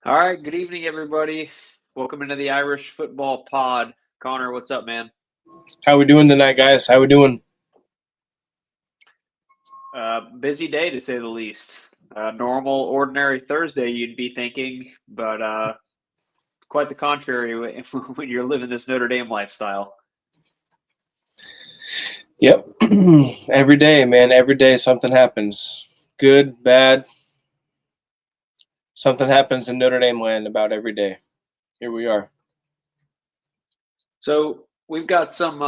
All right, good evening, everybody. Welcome into the Irish Football Pod. Connor, what's up, man? How we doing tonight, guys? How we doing? Busy day to say the least. Normal, ordinary Thursday, you'd be thinking, but quite the contrary when you're living this Notre Dame lifestyle. Yep. Every day, man. Every day something happens. Good, bad. Something happens in Notre Dame land about every day. Here we are. So we've got some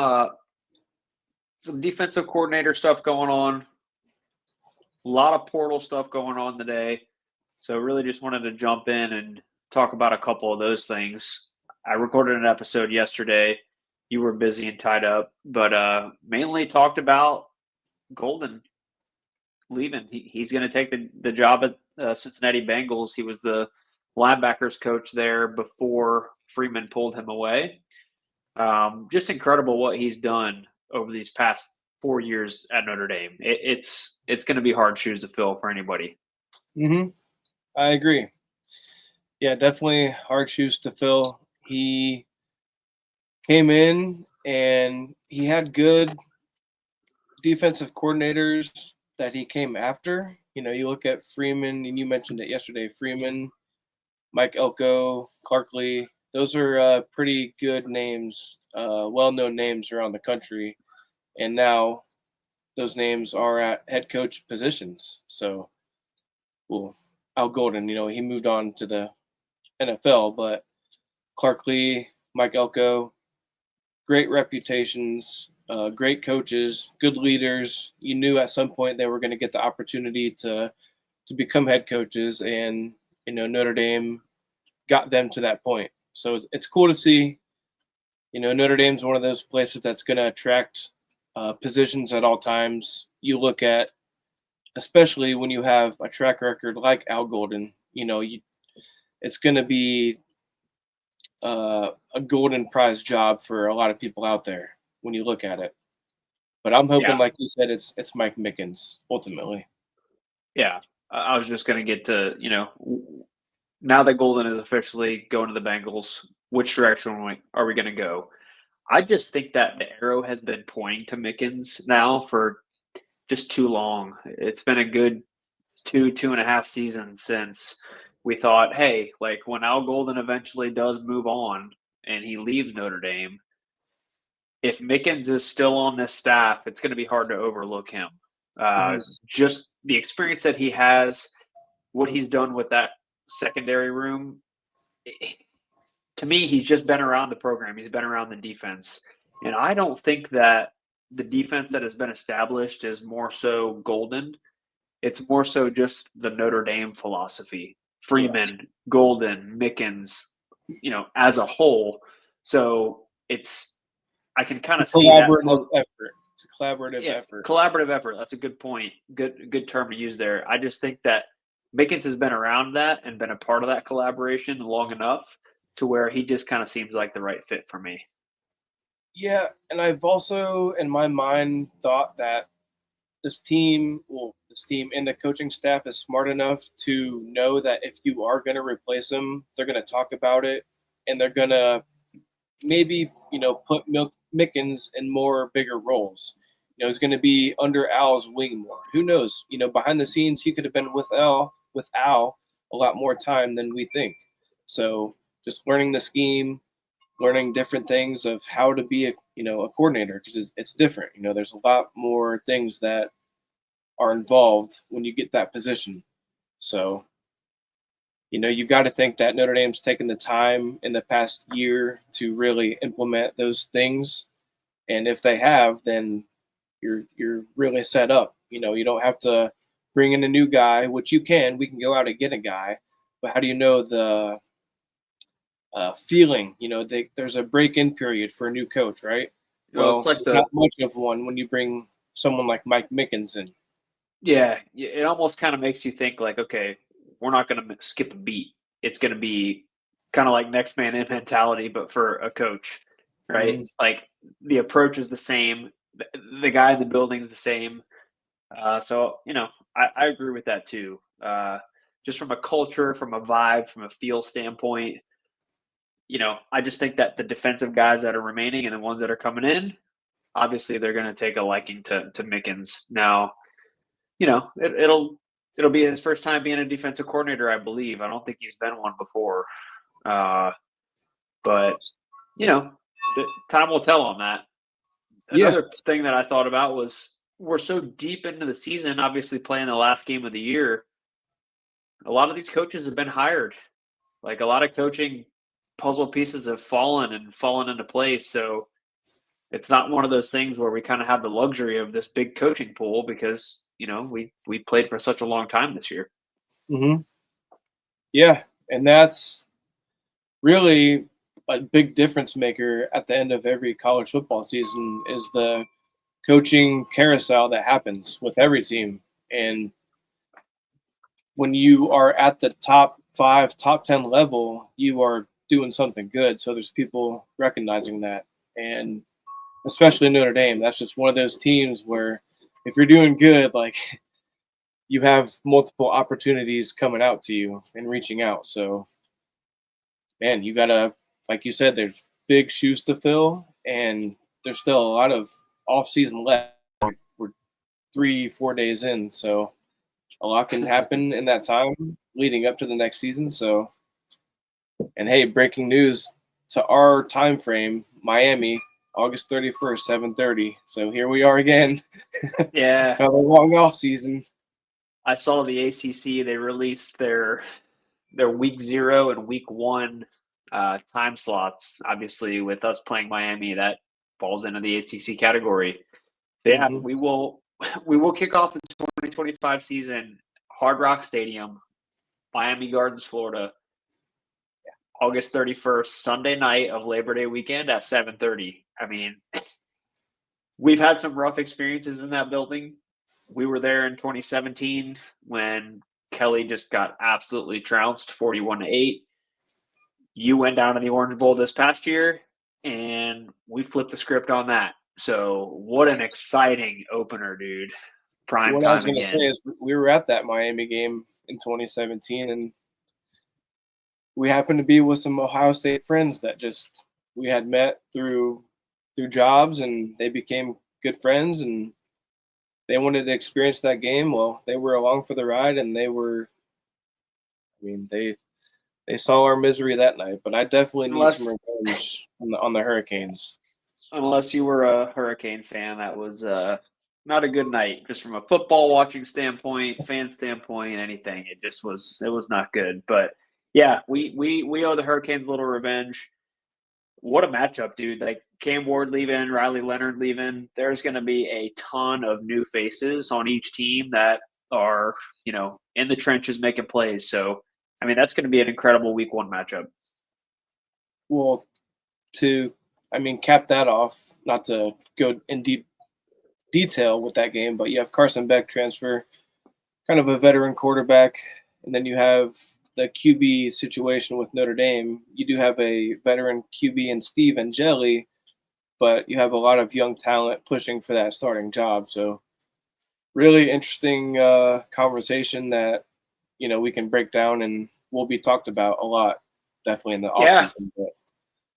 defensive coordinator stuff going on. A lot of portal stuff going on today. So really just wanted to jump in and talk about a couple of those things. I recorded an episode yesterday. You were busy and tied up, but mainly talked about Golden leaving. He's going to take the job at Cincinnati Bengals. He was the linebackers coach there before Freeman pulled him away. Just incredible what he's done over these past 4 years at Notre Dame. It's going to be hard shoes to fill for anybody. I agree. Yeah, definitely hard shoes to fill. He came in and he had good defensive coordinators that he came after. You look at Freeman, and you mentioned it yesterday. Freeman, Mike Elko, Clark Lee. Those are pretty good names, well-known names around the country. And now those names are at head coach positions. So, well, Al Golden, he moved on to the NFL, but Clark Lee, Mike Elko, great reputations, great coaches, good leaders. You knew at some point they were going to get the opportunity to become head coaches, and Notre Dame got them to that point. So it's cool to see. Notre Dame's one of those places that's going to attract positions at all times. You look at, especially when you have a track record like Al Golden, it's going to be a golden prize job for a lot of people out there when you look at it. But I'm hoping, like you said, it's Mike Mickens ultimately. Yeah, I was just going to get to, now that Golden is officially going to the Bengals, which direction are we going to go? I just think that the arrow has been pointing to Mickens now for just too long. It's been a good 2.5 seasons since we thought, hey, like when Al Golden eventually does move on and he leaves Notre Dame, if Mickens is still on this staff, it's going to be hard to overlook him. Just the experience that he has, what he's done with that secondary room, to me, he's just been around the program. He's been around the defense. And I don't think that the defense that has been established is more so Golden. It's more so just the Notre Dame philosophy. Freeman, Golden, Mickens, as a whole. So I can kind of see that. Effort. It's a collaborative effort. Collaborative effort. That's a good point. Good term to use there. I just think that Mickens has been around that and been a part of that collaboration long enough to where he just kind of seems like the right fit for me. Yeah, and I've also, in my mind, thought that this team and the coaching staff is smart enough to know that if you are going to replace him, they're going to talk about it, and they're going to maybe, put Mickens in more bigger roles. He's going to be under Al's wing more. Who knows? Behind the scenes, he could have been with Al a lot more time than we think. So just learning the scheme, learning different things of how to be a coordinator, because it's different. There's a lot more things that are involved when you get that position. So you got to think that Notre Dame's taken the time in the past year to really implement those things, and if they have, then you're really set up. You don't have to bring in a new guy, which we can go out and get a guy, but how do you know the feeling? There's a break-in period for a new coach, right? Well, it's like not much of one when you bring someone like Mike Mickens in. Yeah, it almost kind of makes you think like, okay, we're not going to skip a beat. It's going to be kind of like next man in mentality, but for a coach, right? Mm-hmm. Like the approach is the same. The guy in the building is the same. So, I agree with that too. just from a culture, from a vibe, from a feel standpoint. I just think that the defensive guys that are remaining and the ones that are coming in, obviously they're going to take a liking to Mickens. Now, it'll be his first time being a defensive coordinator, I believe. I don't think he's been one before. But time will tell on that. Another thing that I thought about was we're so deep into the season, obviously playing the last game of the year. A lot of these coaches have been hired. Like a lot of coaching puzzle pieces have fallen into place. So it's not one of those things where we kind of have the luxury of this big coaching pool because, we played for such a long time this year. Mm-hmm. Yeah. And that's really a big difference maker at the end of every college football season is the coaching carousel that happens with every team. And when you are at the top 5, top 10 level, you are doing something good. So there's people recognizing that. And especially Notre Dame, that's just one of those teams where if you're doing good, like you have multiple opportunities coming out to you and reaching out. So, man, you got to, like you said, there's big shoes to fill, and there's still a lot of off-season left. We're 3-4 days in, so a lot can happen in that time leading up to the next season. So, and hey, breaking news to our time frame, Miami, August 31st, 7:30. So here we are again. Yeah. Another long off season. I saw the ACC, they released their week 0 and week 1 time slots. Obviously, with us playing Miami, that falls into the ACC category. So yeah, we will kick off the 2025 season, Hard Rock Stadium, Miami Gardens, Florida, August 31st, Sunday night of Labor Day weekend at 7:30. I mean, we've had some rough experiences in that building. We were there in 2017 when Kelly just got absolutely trounced, 41-8. You went down to the Orange Bowl this past year, and we flipped the script on that. So what an exciting opener, dude. Prime what time I was going to again. say is we were at that Miami game in 2017, and we happened to be with some Ohio State friends that just we had met through jobs, and they became good friends, and they wanted to experience that game. Well, they were along for the ride, and they saw our misery that night. But I definitely need some revenge on the Hurricanes. Unless you were a Hurricane fan, that was not a good night, just from a football watching standpoint, fan standpoint, anything. It was not good. But yeah, we owe the Hurricanes a little revenge. What a matchup, dude. Like Cam Ward leaving, Riley Leonard leaving. There's going to be a ton of new faces on each team that are, in the trenches making plays. So, I mean, that's going to be an incredible week 1 matchup. Well, cap that off, not to go in deep detail with that game, but you have Carson Beck transfer, kind of a veteran quarterback, and then you have the QB situation with Notre Dame. You do have a veteran QB in Steve Angeli, but you have a lot of young talent pushing for that starting job. So really interesting conversation that, we can break down and will be talked about a lot, definitely in the offseason.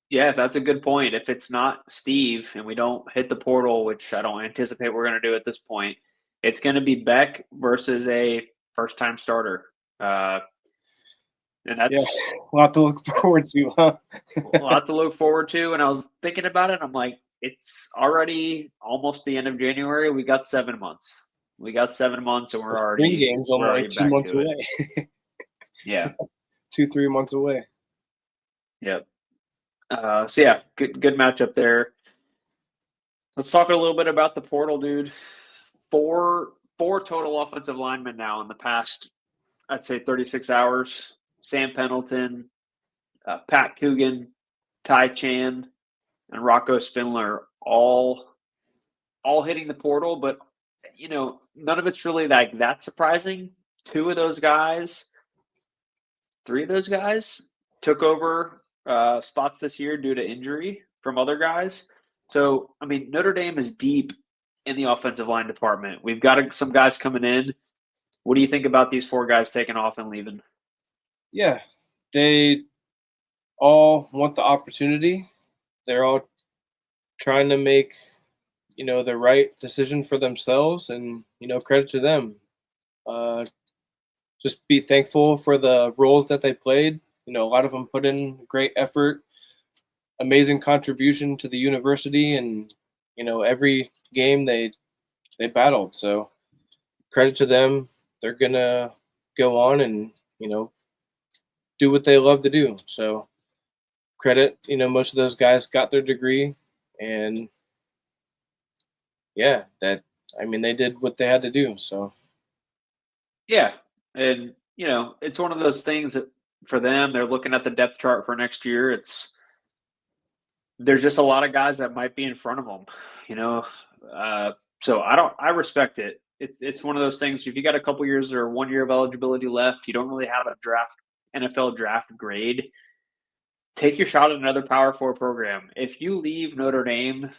Yeah, that's a good point. If it's not Steve and we don't hit the portal, which I don't anticipate we're going to do at this point, it's going to be Beck versus a first-time starter. And that's a lot to look forward to, huh? A lot to look forward to. And I was thinking about it. I'm like, it's already almost the end of January. We got 7 months. And we're already game's only 2 months away. Yeah. 2-3 months away. Yep. So yeah, good matchup there. Let's talk a little bit about the portal, dude. Four total offensive linemen now in the past, I'd say 36 hours. Sam Pendleton, Pat Coogan, Ty Chan, and Rocco Spindler all hitting the portal, but none of it's really like that surprising. 3 of those guys took over spots this year due to injury from other guys. So, I mean, Notre Dame is deep in the offensive line department. We've got some guys coming in. What do you think about these 4 guys taking off and leaving? Yeah, they all want the opportunity. They're all trying to make the right decision for themselves, and credit to them. Uh, just be thankful for the roles that they played. A lot of them put in great effort, amazing contribution to the university, and every game they battled. So credit to them. They're gonna go on and do what they love to do. So credit, most of those guys got their degree, and yeah, they did what they had to do. So Yeah, and, it's one of those things that for them, they're looking at the depth chart for next year. There's just a lot of guys that might be in front of them, you know? Uh, so I respect it. It's one of those things, if you got a couple years or 1 year of eligibility left, you don't really have a NFL draft grade, take your shot at another Power 4 program. If you leave Notre Dame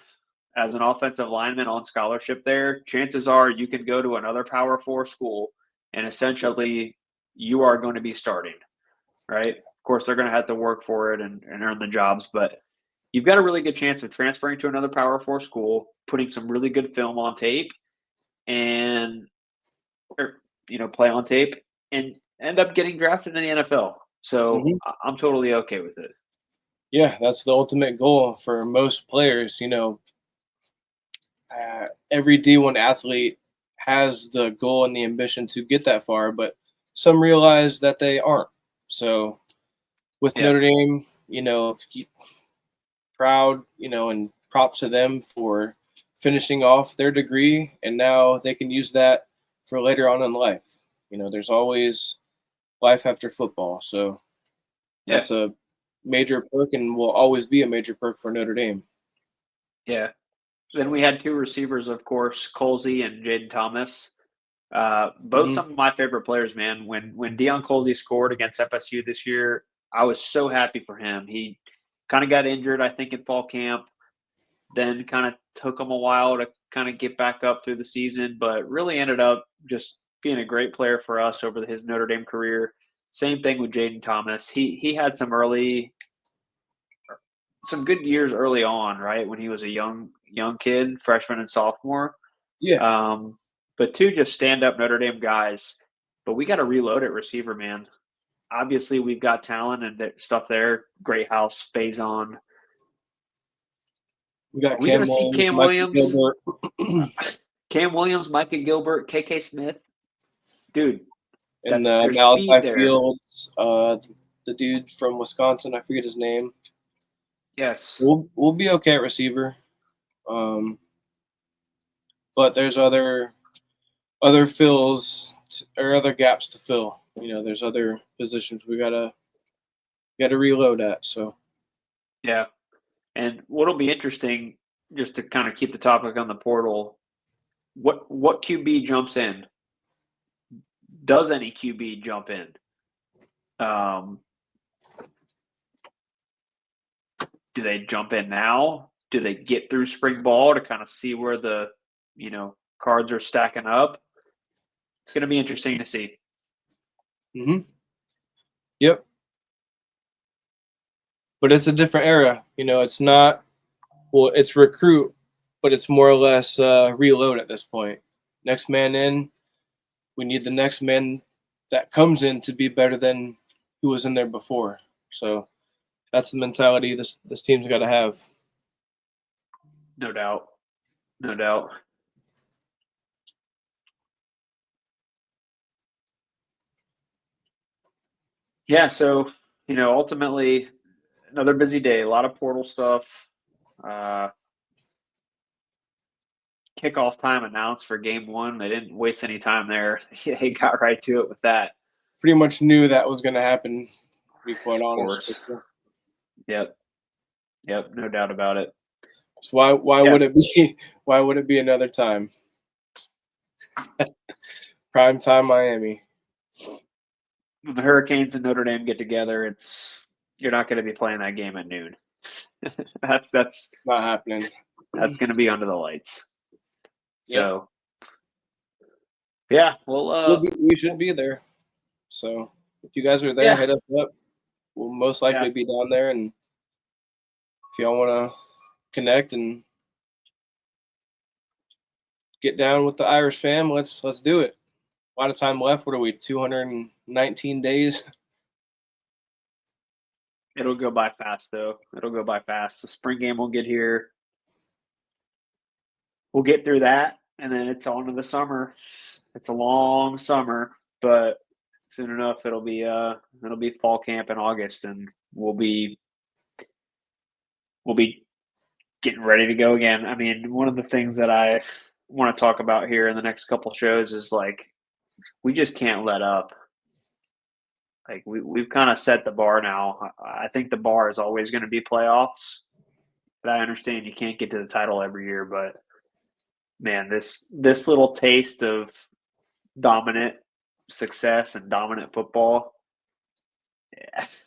as an offensive lineman on scholarship there, chances are you can go to another Power 4 school and essentially you are going to be starting, right? Of course, they're going to have to work for it and earn the jobs, but you've got a really good chance of transferring to another Power 4 school, putting some really good film on tape, and or play on tape, and end up getting drafted in the NFL. So mhm. I'm totally okay with it. Yeah, that's the ultimate goal for most players. Every D1 athlete has the goal and the ambition to get that far, but some realize that they aren't. So with Yeah, Notre Dame, proud, and props to them for finishing off their degree, and now they can use that for later on in life. There's always life after football, so yeah, that's a major perk and will always be a major perk for Notre Dame. yeah. Then we had 2 receivers, of course, Colsey and Jaden Thomas. Both Mhm. some of my favorite players, man. When Deion Colsey scored against FSU this year, I was so happy for him. He kind of got injured, I think, in fall camp. Then kind of took him a while to kind of get back up through the season, but really ended up just being a great player for us over his Notre Dame career. Same thing with Jaden Thomas. He had some good years early on, right, when he was a young kid, freshman and sophomore. Yeah, Um, but 2 just stand up Notre Dame guys. But we got to reload at receiver, man. Obviously, we've got talent and stuff there. Great House, Faison. we Are got we going Cam to see Williams, Cam Michael Williams? Gilbert, Cam Williams, Micah Gilbert, KK Smith? Dude, and there's speed Malachi there. Fields, the dude from Wisconsin. I forget his name. Yes. We'll be okay at receiver, um, but there's other or other gaps to fill. There's other positions we gotta reload at. So Yeah. And what'll be interesting, just to kind of keep the topic on the portal, what QB jumps in? Does any QB jump in? Um, do they jump in now? Do they get through spring ball to kind of see where the cards are stacking up? It's going to be interesting to see. hmm yep. But it's a different era. It's not it's recruit, but it's more or less reload at this point. Next man in. We need the next man that comes in to be better than who was in there before. So that's the mentality this team's got to have. No doubt. No doubt. Yeah. So, ultimately, another busy day, a lot of portal stuff. Uh, Kickoff time announced for game 1. They didn't waste any time there. They got right to it with that. Pretty much knew that was going to happen. To be quite Of honest with course. you. Yep. Yep. No doubt about it. So why Yeah. would it be why would it be another time? Prime time Miami. When the Hurricanes and Notre Dame get together, you're not going to be playing that game at noon. that's Not happening. going to be under the lights. Yep. So, yeah, well, we should be there. So if you guys are there, Yeah, hit us up. We'll most likely yeah, be down there, and if y'all want to connect and get down with the Irish fam, let's do it. A lot of time left. What are we? 219 days. it'll go by fast though. It'll go by fast. The spring game will get here. We'll get through that, and then it's on to the summer. It's a long summer, but soon enough it'll be fall camp in August, and we'll be getting ready to go again. I mean, one of the things that I want to talk about here in the next couple shows is like we just can't let up. Like we've kind of set the bar now. I think the bar is always going to be playoffs. But I understand you can't get to the title every year, but man, this little taste of dominant success and dominant football,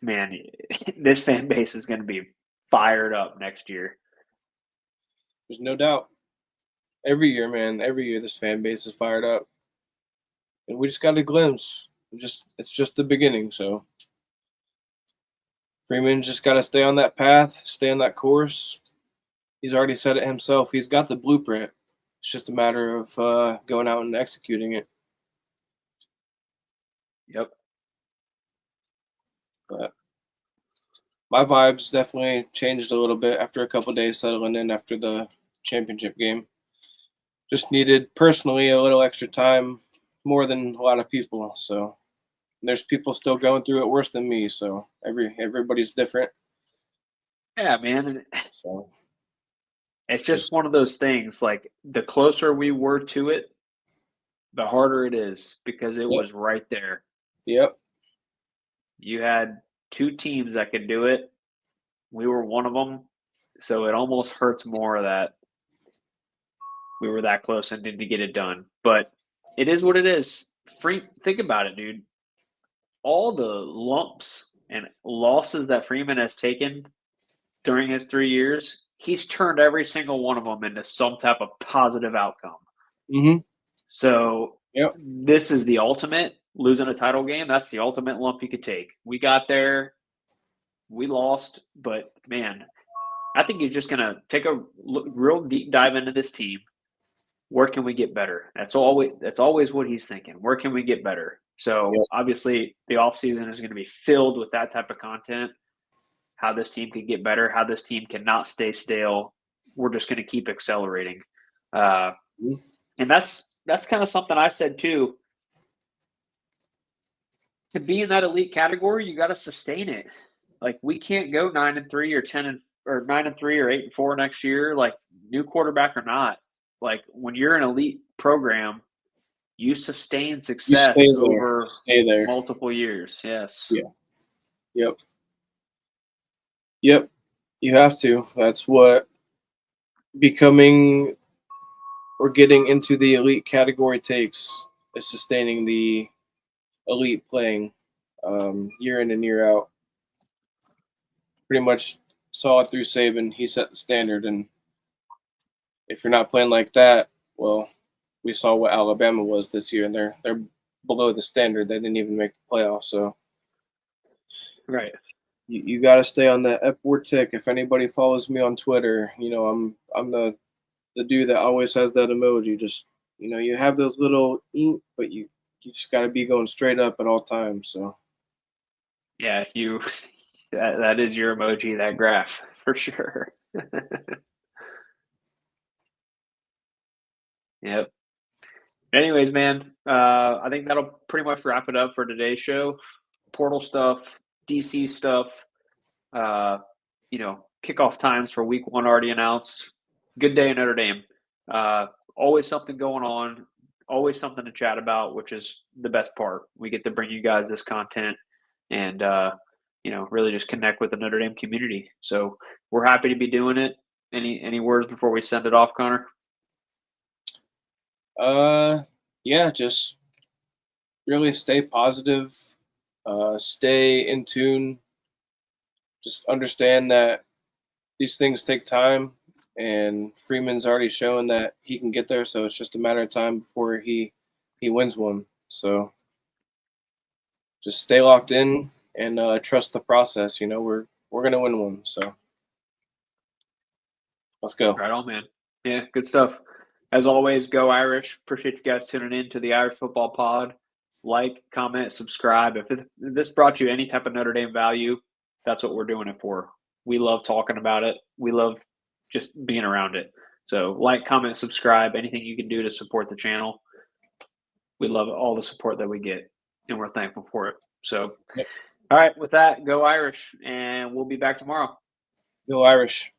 man, this fan base is going to be fired up next year. There's no doubt. Every year, man. Every year, this fan base is fired up, and we just got a glimpse. It's just the beginning. So Freeman just got to stay on that path, stay on that course. He's already said it himself. He's got the blueprint. It's just a matter of going out and executing it. Yep. But my vibes definitely changed a little bit after a couple of days settling in after the championship game. Just needed personally a little extra time, more than a lot of people. So there's people still going through it worse than me. So everybody's different. Yeah, man. So It's just one of those things. Like the closer we were to it, the harder it is because it yep, was right there. yep. You had two teams that could do it. We were one of them. So it almost hurts more that we were that close and didn't get it done. But it is what it is. Think about it, dude. All the lumps and losses that Freeman has taken during his 3 years, he's turned every single one of them into some type of positive outcome. Mm-hmm. So Yep. this is the ultimate losing a title game. That's the ultimate lump you could take. We got there, we lost, but man, I think he's just gonna take a real deep dive into this team. Where can we get better? That's always what he's thinking. Where can we get better? So Yep. obviously the offseason is going to be filled with that type of content. How this team could get better, how this team cannot stay stale. We're just going to keep accelerating. And that's kind of something I said too. To be in that elite category, you got to sustain it. Like we can't go 9-3 or 10 or 9-3 or 8-4 next year. Like new quarterback or not. Like when you're an elite program, you sustain success over Stay there. multiple years. Yes. Yeah. Yep. Yep. You have to. That's what becoming or getting into the elite category takes, is sustaining the elite playing year in and year out. Pretty much saw it through Saban. He set the standard, and if you're not playing like that, well, we saw what Alabama was this year, and they're below the standard. They didn't even make the playoffs. So Right. you got to stay on that upward tick. If anybody follows me on Twitter, I'm the dude that always has that emoji. Just you have those little ink, but you just got to be going straight up at all times. So Yeah, that is your emoji, that graph for sure. Yep. Anyways, man, I think that'll pretty much wrap it up for today's show. Portal stuff, DC stuff, kickoff times for week 1 already announced. Good day in Notre Dame. Always something going on, always something to chat about, which is the best part. We get to bring you guys this content and, really just connect with the Notre Dame community. So we're happy to be doing it. Any words before we send it off, Connor? yeah, just really stay positive, stay in tune. Just understand that these things take time, and Freeman's already shown that he can get there. So it's just a matter of time before he wins one. So just stay locked in and trust the process. You know, we're gonna win one. So let's go. Right on, man. Yeah, good stuff. As always, go Irish. Appreciate you guys tuning in to the Irish Football Pod. Like, comment, subscribe. If this brought you any type of Notre Dame value, that's what we're doing it for. We love talking about it. We love just being around it. So like, comment, subscribe. Anything you can do to support the channel. We love all the support that we get, and we're thankful for it. So, Yep. All right, with that, go Irish, and we'll be back tomorrow. Go Irish.